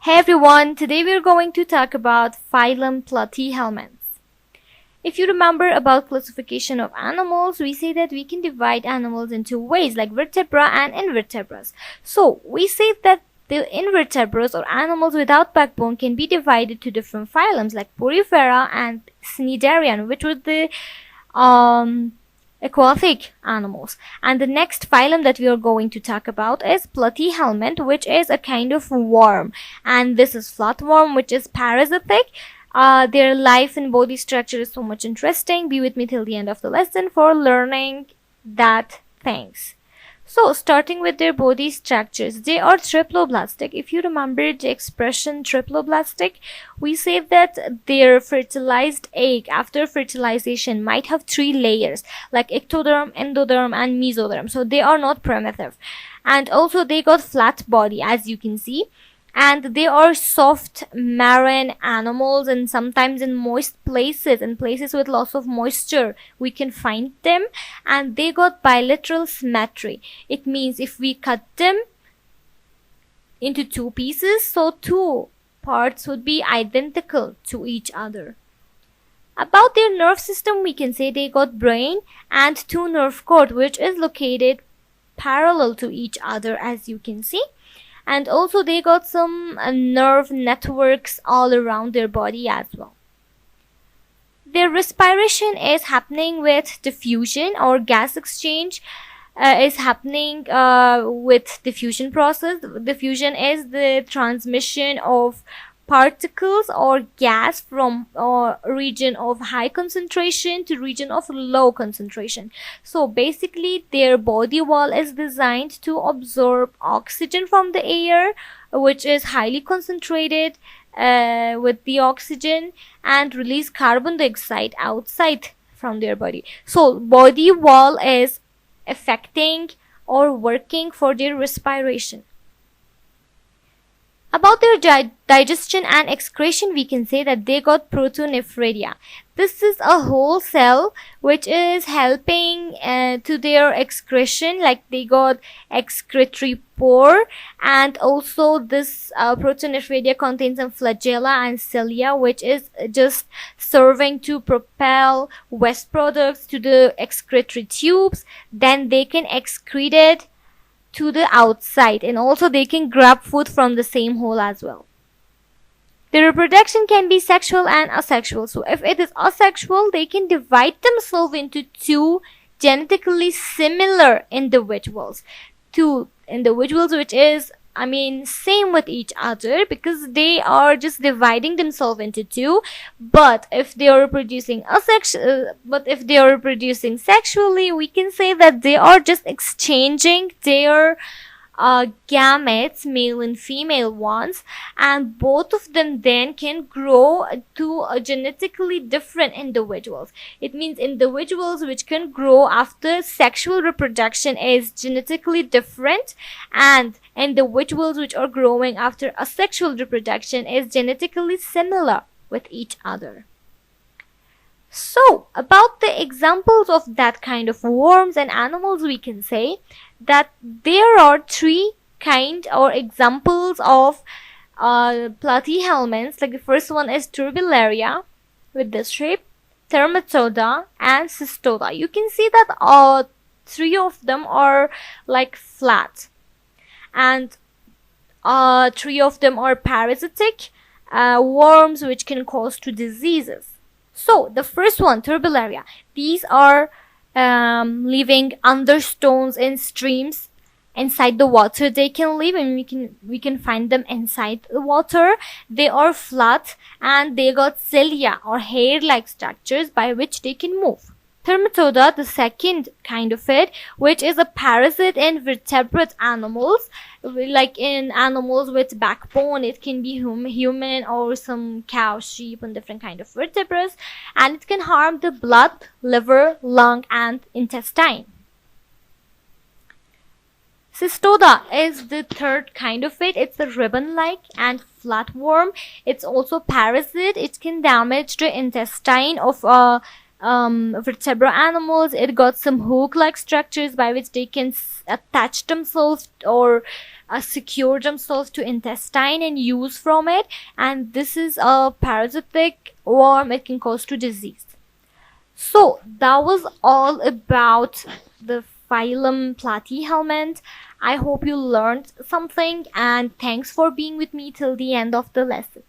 Hey everyone, today we're going to talk about phylum Planthyelminthes. If you remember about classification of animals, we say that we can divide animals in two ways like vertebra and invertebrates. So we say that the invertebrates or animals without backbone can be divided to different phylums like Porifera and Cnidarian, which were the aquatic animals. And the next phylum that we are going to talk about is Planthyhelminth, which is a kind of worm, and this is flatworm, which is parasitic. Their life and body structure is so much interesting. Be with me till the end of the lesson for learning that things. So starting with their body structures, they are triploblastic. If you remember the expression triploblastic, we say that their fertilized egg after fertilization might have three layers like ectoderm, endoderm and mesoderm. So they are not primitive. And also they got flat body, as you can see. And they are soft marine animals, and sometimes in moist places, in places with lots of moisture, we can find them. And they got bilateral symmetry. It means if we cut them into two pieces, so two parts would be identical to each other. About their nerve system, we can say they got brain and two nerve cord, which is located parallel to each other, as you can see. And also they got some nerve networks all around their body as well. Their respiration is happening with diffusion, or gas exchange is happening with diffusion process. Diffusion is the transmission of particles or gas from region of high concentration to region of low concentration. So basically their body wall is designed to absorb oxygen from the air, which is highly concentrated with the oxygen, and release carbon dioxide outside from their body. So body wall is affecting or working for their respiration. About their digestion and excretion, we can say that they got protonephridia. This is a whole cell which is helping to their excretion, like they got excretory pore, and also this protonephridia contains some flagella and cilia, which is just serving to propel waste products to the excretory tubes. Then they can excrete it to the outside, and also they can grab food from the same hole as well. The reproduction can be sexual and asexual. So if it is asexual, they can divide themselves into two genetically similar individuals. Two individuals which is, same with each other, because they are just dividing themselves into two. But if they are reproducing sexually, we can say that they are just exchanging their gametes, male and female ones, and both of them then can grow to genetically different individuals. It means individuals which can grow after sexual reproduction is genetically different, and individuals which are growing after asexual reproduction is genetically similar with each other. So about the examples of that kind of worms and animals, we can say that there are three kind or examples of Planthyhelminths. Like the first one is Turbellaria with this shape, Thermatoda and Sistode. You can see that three of them are like flat, and three of them are parasitic worms which can cause two diseases. So the first one, Turbellaria, these are living under stones in streams. Inside the water they can live, and we can find them inside the water. They are flat and they got cilia or hair-like structures by which they can move. Thermatoda, the second kind of it, which is a parasite in vertebrate animals, like in animals with backbone. It can be human or some cow, sheep, and different kind of vertebrates, and it can harm the blood, liver, lung, and intestine. Sistode is the third kind of it. It's a ribbon-like and flatworm. It's also parasite. It can damage the intestine of vertebrate animals. It got some hook-like structures by which they can attach themselves or secure themselves to intestine and use from it. And this is a parasitic worm. It can cause to disease. So that was all about the phylum Planthyelminthes. I hope you learned something, and thanks for being with me till the end of the lesson.